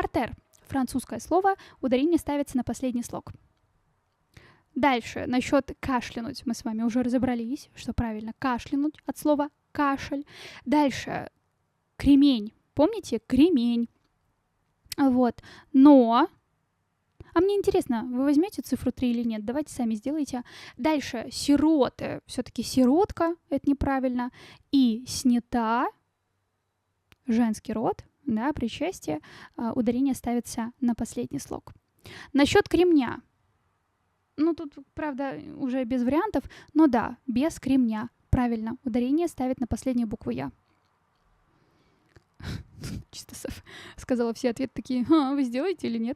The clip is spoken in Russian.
Портер. Французское слово. Ударение ставится на последний слог. Дальше, насчет кашлянуть. Мы с вами уже разобрались, что правильно кашлянуть от слова кашель. Дальше, кремень. Помните? Кремень. Вот. Но... А мне интересно, вы возьмете цифру 3 или нет? Давайте сами сделайте. Дальше, сироты. Все-таки сиротка, это неправильно. И снята, женский род, да, причастие, ударение ставится на последний слог. Насчет кремня. Ну, тут, правда, уже без вариантов, но да, без кремня. Правильно, ударение ставит на последнюю букву «я». Чисто сказала все ответы такие, вы сделаете или нет?